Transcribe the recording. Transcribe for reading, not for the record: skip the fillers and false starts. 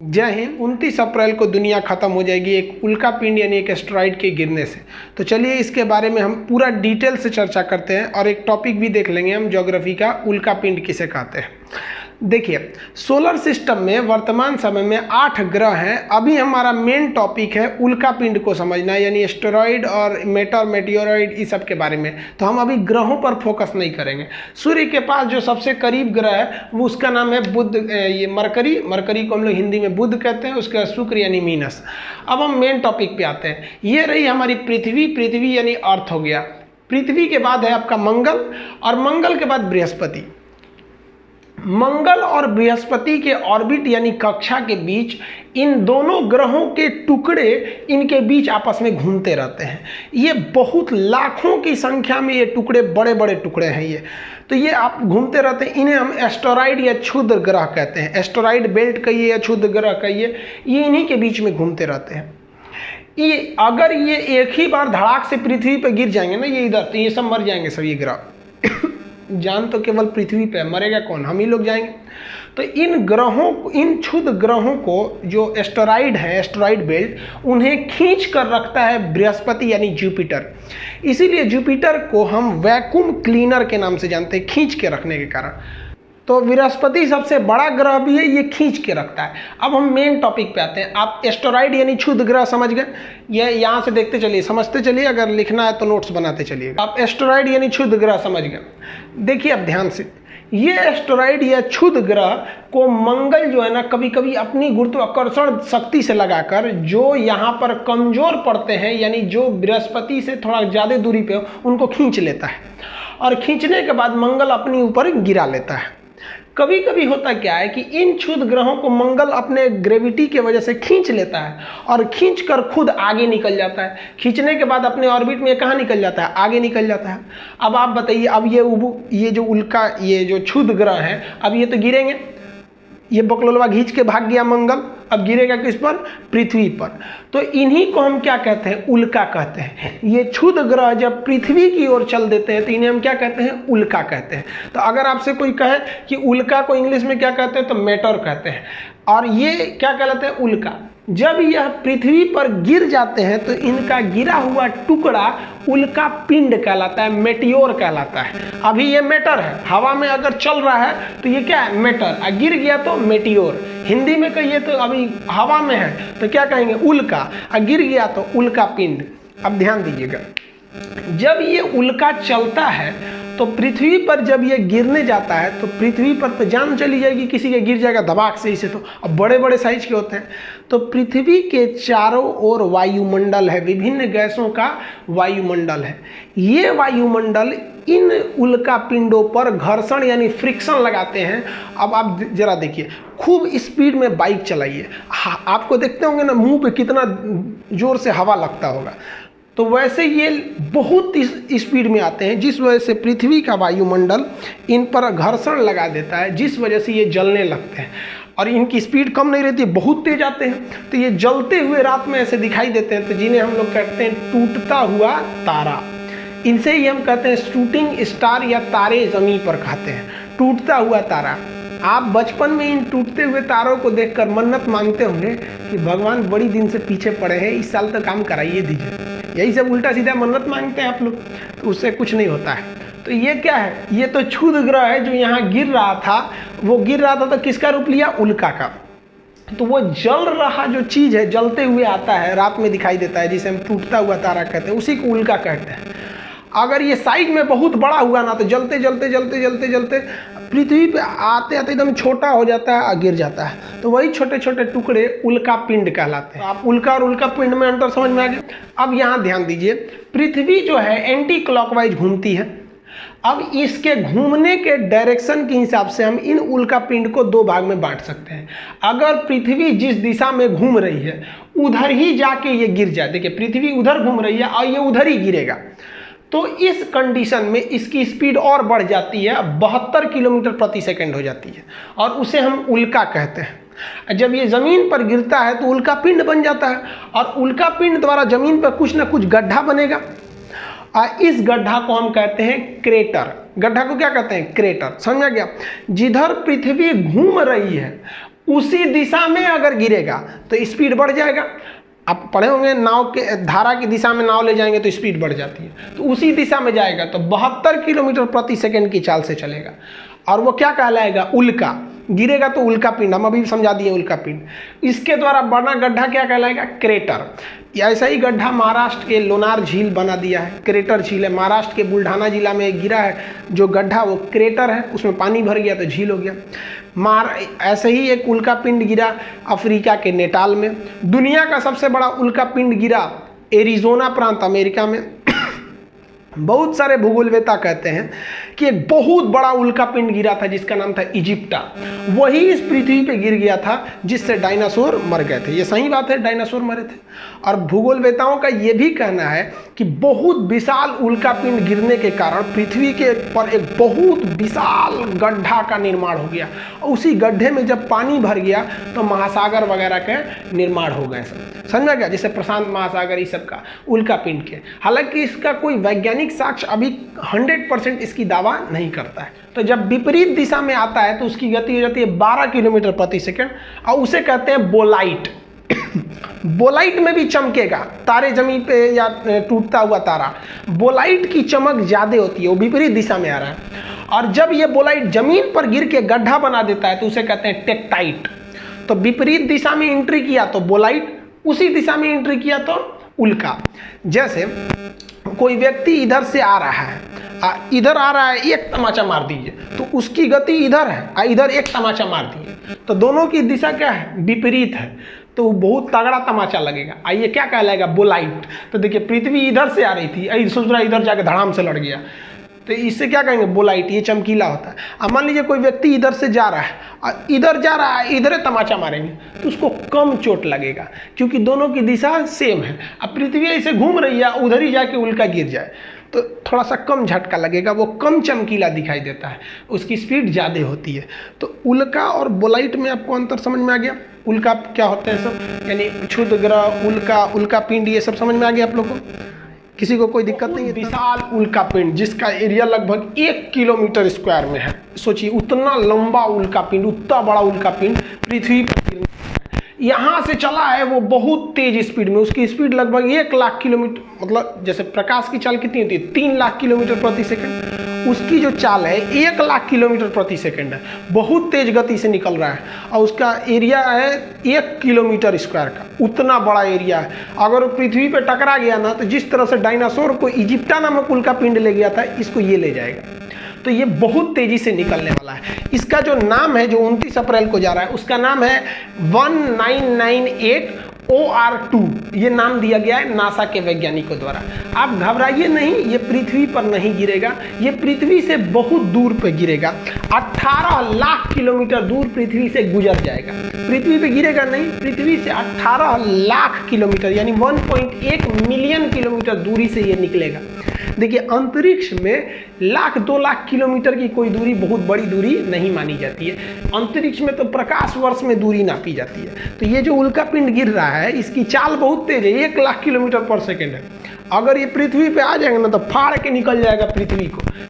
जय हिंद। 29 अप्रैल को दुनिया खत्म हो जाएगी एक उल्का पिंड यानी एक एस्टेरॉइड के गिरने से। तो चलिए इसके बारे में हम पूरा डिटेल से चर्चा करते हैं और एक टॉपिक भी देख लेंगे हम ज्योग्राफी का, उल्का पिंड किसे कहते हैं। देखिए, सोलर सिस्टम में वर्तमान समय में 8 ग्रह हैं। अभी हमारा मेन टॉपिक है उल्का पिंड को समझना, यानी एस्टेरॉइड और मेटेओरॉइड इस सब के बारे में। तो हम अभी ग्रहों पर फोकस नहीं करेंगे। सूर्य के पास जो सबसे करीब ग्रह है वो उसका नाम है बुध, ये मरकरी को हम लोग हिंदी में बुध कहते हैं, उसका शुक्र यानी मीनस। अब हम मेन टॉपिक पे आते हैं। ये रही हमारी पृथ्वी यानी अर्थ हो गया। पृथ्वी के बाद है आपका मंगल और मंगल के बाद बृहस्पति। मंगल और बृहस्पति के ऑर्बिट यानी कक्षा के बीच इन दोनों ग्रहों के टुकड़े इनके बीच आपस में घूमते रहते हैं। ये बहुत लाखों की संख्या में ये टुकड़े, बड़े बड़े टुकड़े हैं ये। तो ये आप घूमते रहते हैं, इन्हें हम एस्टेरॉइड या क्षुद्र ग्रह कहते हैं। एस्टेरॉइड बेल्ट कहिए या क्षुद्र ग्रह कहिए, ये इन्हीं के बीच में घूमते रहते हैं। ये अगर ये एक ही बार धड़ाक से पृथ्वी पर गिर जाएंगे ना, ये इधर, तो ये सब मर जाएंगे सब ये ग्रह। जान तो केवल पृथ्वी पे, मरेगा कौन? हम ही लोग जाएंगे। तो इन ग्रहों, इन क्षुद्र ग्रहों को जो एस्टेरॉइड है, एस्टेरॉइड बेल्ट, उन्हें खींच कर रखता है बृहस्पति यानी जुपिटर। इसीलिए जुपिटर को हम वैक्यूम क्लीनर के नाम से जानते हैं, खींच के रखने के कारण। तो बृहस्पति सबसे बड़ा ग्रह भी है, ये खींच के रखता है। अब हम मेन टॉपिक पे आते हैं। आप एस्टेरॉइड यानी क्षुद्र ग्रह समझ गए, ये यहाँ से देखते चलिए, समझते चलिए, अगर लिखना है तो नोट्स बनाते चलिए। आप एस्टेरॉइड यानी क्षुद्र ग्रह समझ गए। देखिए अब ध्यान से, ये एस्टेरॉइड या क्षुद्र ग्रह को मंगल जो है ना, कभी कभी अपनी गुरुत्वाकर्षण शक्ति से लगाकर जो यहाँ पर कमजोर पड़ते हैं, यानी जो बृहस्पति से थोड़ा ज़्यादा दूरी पे हो, उनको खींच लेता है और खींचने के बाद मंगल अपने ऊपर गिरा लेता है। कभी कभी होता क्या है कि इन क्षुद्र ग्रहों को मंगल अपने ग्रेविटी के वजह से खींच लेता है और खींच कर खुद आगे निकल जाता है। खींचने के बाद अपने ऑर्बिट में कहाँ निकल जाता है? आगे निकल जाता है। अब आप बताइए, अब ये जो उल्का, ये जो क्षुद्र ग्रह है, अब ये तो गिरेंगे। ये बकलोलवा खींच के भाग गया मंगल, अब गिरेगा किस पर? पृथ्वी पर। तो इन्हीं को हम क्या कहते हैं? उल्का कहते हैं। ये क्षुद्र ग्रह जब पृथ्वी की ओर चल देते हैं तो इन्हें हम क्या कहते हैं? उल्का कहते हैं। तो अगर आपसे कोई कहे कि उल्का को इंग्लिश में क्या कहते हैं, तो मेटेओर कहते हैं। और ये क्या कहलाते हैं? उल्का। जब यह पृथ्वी पर गिर जाते हैं तो इनका गिरा हुआ टुकड़ा उल्का पिंड कहलाता है, मेटियोर कहलाता है। अभी ये मेटर है, हवा में अगर चल रहा है तो ये क्या है? मेटर। और गिर गया तो मेटियोर। हिंदी में कहिए तो अभी हवा में है तो क्या कहेंगे? उल्का। और गिर गया तो उल्का पिंड। अब ध्यान दीजिएगा, जब ये उल्का चलता है तो पृथ्वी पर जब ये गिरने जाता है तो पृथ्वी पर तो जान चली जाएगी, किसी के गिर जाएगा धमाक से। इसे तो अब बड़े बड़े साइज के होते हैं। तो पृथ्वी के चारों ओर वायुमंडल है, विभिन्न गैसों का वायुमंडल है। ये वायुमंडल इन उल्का पिंडों पर घर्षण यानी फ्रिक्शन लगाते हैं। अब आप जरा देखिए, खूब स्पीड में बाइक चलाइए, आपको देखते होंगे ना मुंह पे कितना जोर से हवा लगता होगा। तो वैसे ये बहुत स्पीड में आते हैं, जिस वजह से पृथ्वी का वायुमंडल इन पर घर्षण लगा देता है, जिस वजह से ये जलने लगते हैं। और इनकी स्पीड कम नहीं रहती, बहुत तेज आते हैं। तो ये जलते हुए रात में ऐसे दिखाई देते हैं, तो जिन्हें हम लोग कहते हैं टूटता हुआ तारा। इनसे ही हम कहते हैं शूटिंग स्टार या तारे जमीन पर कहते हैं, टूटता हुआ तारा। आप बचपन में इन टूटते हुए तारों को देखकर मन्नत मांगते होंगे कि भगवान बड़ी दिन से पीछे पड़े हैं, इस साल तो काम कराइए दीजिए। यही सब उल्टा सीधा मन्नत मांगते हैं आप लोग, तो उससे कुछ नहीं होता है। तो ये क्या है? ये तो क्षुद्र ग्रह है जो यहाँ गिर रहा था। वो गिर रहा था तो किसका रूप लिया? उल्का का। तो वो जल रहा जो चीज़ है, जलते हुए आता है, रात में दिखाई देता है, जिसे हम टूटता हुआ तारा कहते हैं, उसी को उल्का कहते हैं। अगर ये साइज में बहुत बड़ा हुआ ना तो जलते जलते जलते जलते जलते पृथ्वी पे आते आते एकदम छोटा हो जाता है और गिर जाता है। तो वही छोटे छोटे टुकड़े उल्का पिंड कहलाते हैं। आप उल्का और उल्का पिंड में अंतर समझ में आ गया। अब यहाँ ध्यान दीजिए, पृथ्वी जो है एंटी क्लॉकवाइज घूमती है। अब इसके घूमने के डायरेक्शन के हिसाब से हम इन उल्का पिंड को 2 भाग में बांट सकते हैं। अगर पृथ्वी जिस दिशा में घूम रही है उधर ही जाके ये गिर जाए, देखिए पृथ्वी उधर घूम रही है और ये उधर ही गिरेगा, तो इस कंडीशन में इसकी स्पीड और बढ़ जाती है, 72 किलोमीटर प्रति सेकंड हो जाती है, और उसे हम उल्का कहते हैं। जब ये जमीन पर गिरता है तो उल्का पिंड बन जाता है, और उल्का पिंड द्वारा जमीन पर कुछ ना कुछ गड्ढा बनेगा। इस गड्ढा को हम कहते हैं क्रेटर। गड्ढा को क्या कहते हैं? क्रेटर। समझ गया? जिधर पृथ्वी घूम रही है उसी दिशा में अगर गिरेगा तो स्पीड बढ़ जाएगा। आप पढ़े होंगे नाव के धारा की दिशा में नाव ले जाएंगे तो स्पीड बढ़ जाती है, तो उसी दिशा में जाएगा तो 72 किलोमीटर प्रति सेकंड की चाल से चलेगा। और वो क्या कहलाएगा? उल्का। गिरेगा तो उल्का पिंड, हम अभी समझा दिए उल्का पिंड। इसके द्वारा बना गड्ढा क्या कहलाएगा? क्रेटर। ऐसा ही गड्ढा महाराष्ट्र के लोनार झील बना दिया है, क्रेटर झील है। महाराष्ट्र के बुल्ढाना जिला में गिरा है जो गड्ढा, वो क्रेटर है, उसमें पानी भर गया तो झील हो गया। ऐसे ही एक उल्का पिंड गिरा अफ्रीका के नेटाल में। दुनिया का सबसे बड़ा उल्का पिंड गिरा एरिजोना प्रांत अमेरिका में। बहुत सारे भूगोलवेता कहते हैं कि एक बहुत बड़ा उल्का पिंड गिरा था जिसका नाम था इजिप्टा। वही इस पृथ्वी पे गिर गया था जिससे डायनासोर मर गए थे। ये सही बात है, डायनासोर मरे थे। और भूगोलवेताओं का ये भी कहना है कि बहुत विशाल उल्का पिंड गिरने के कारण पृथ्वी के पर एक बहुत विशाल गड्ढा का निर्माण हो गया। उसी गड्ढे में जब पानी भर गया तो महासागर वगैरह के निर्माण हो गए। समझ में गया? जैसे प्रशांत महासागर, इस सब का उल्का पिंड के। हालांकि इसका कोई वैज्ञानिक साक्ष्य अभी 100% इसकी दावा नहीं करता है। तो जब विपरीत दिशा में आता है तो उसकी गति हो जाती है 12 किलोमीटर प्रति सेकंड, और उसे कहते हैं बोलाइट। बोलाइट में भी चमकेगा, तारे जमीन पे या टूटता हुआ तारा, बोलाइट की चमक ज्यादा होती है, वो विपरीत दिशा में आ रहा है। और जब ये बोलाइट जमीन पर गिर के गड्ढा बना देता है तो उसे कहते हैं टेक्टाइट। तो विपरीत दिशा में एंट्री किया तो बोलाइट, उसी दिशा में एंट्री किया तो उल्का। जैसे कोई व्यक्ति इधर से आ रहा है, इधर आ रहा है, एक तमाचा मार दीजिए तो उसकी गति इधर है, इधर एक तमाचा मार दिए तो दोनों की दिशा क्या है? विपरीत है, तो वो बहुत तगड़ा तमाचा लगेगा। आइए क्या कहलाएगा? बोलाइट। तो देखिए पृथ्वी इधर से आ रही थी, सोच रहा इधर जाके धड़ाम से लड़ गया, तो इससे क्या कहेंगे? बोलाइट। ये चमकीला होता है। अब मान लीजिए कोई व्यक्ति इधर से जा रहा है, इधर जा रहा है, इधर तमाचा मारेंगे तो उसको कम चोट लगेगा क्योंकि दोनों की दिशा सेम है। अब पृथ्वी ऐसे घूम रही है, उधर ही जाके उल्का गिर जाए तो थोड़ा सा कम झटका लगेगा, वो कम चमकीला दिखाई देता है, उसकी स्पीड ज़्यादा होती है। तो उल्का और बोलाइट में आपको अंतर समझ में आ गया? उल्का क्या होते हैं सब, यानी क्षुद्र ग्रह, उल्का पिंड, ये सब समझ में आ गया आप लोग को? किसी को कोई दिक्कत नहीं है? विशाल उल्का पिंड जिसका एरिया लगभग 1 किलोमीटर स्क्वायर में है। सोचिए उतना लंबा उल्का पिंड, उतना बड़ा उल्का पिंड पृथ्वी पर यहाँ से चला है वो बहुत तेज स्पीड में। उसकी स्पीड लगभग 1 लाख किलोमीटर, मतलब जैसे प्रकाश की चाल कितनी होती है? 3 लाख किलोमीटर प्रति सेकंड। उसकी जो चाल है 1 लाख किलोमीटर प्रति सेकंड है, बहुत तेज गति से निकल रहा है। और उसका एरिया है 1 किलोमीटर स्क्वायर का, उतना बड़ा एरिया है। अगर वो पृथ्वी पे टकरा गया ना तो जिस तरह से डायनासोर को इजिप्टा नामक उल्का पिंड ले गया था, इसको ये ले जाएगा। तो ये बहुत तेजी से निकलने वाला है। इसका जो नाम है, जो 29 अप्रैल को जा रहा है, उसका नाम है 1998 OR2। ये नाम दिया गया है नासा के वैज्ञानिकों द्वारा। आप घबराइए नहीं, ये पृथ्वी पर नहीं गिरेगा, ये पृथ्वी से बहुत दूर पे गिरेगा। 18 लाख किलोमीटर दूर पृथ्वी से गुजर जाएगा। पृथ्वी पे गिरेगा नहीं, पृथ्वी से 18 लाख किलोमीटर यानी 1.1 मिलियन किलोमीटर दूरी से ये निकलेगा। देखिए अंतरिक्ष में 1-2 लाख किलोमीटर की कोई दूरी बहुत बड़ी दूरी नहीं मानी जाती है। अंतरिक्ष में तो प्रकाश वर्ष में दूरी नापी जाती है। तो ये जो उल्का पिंड गिर रहा है इसकी चाल बहुत तेज है, 1 लाख किलोमीटर पर सेकंड है। अगर ये पृथ्वी पे आ जाएगा ना तो फाड़ के निकल जाएगा पृथ्वी को।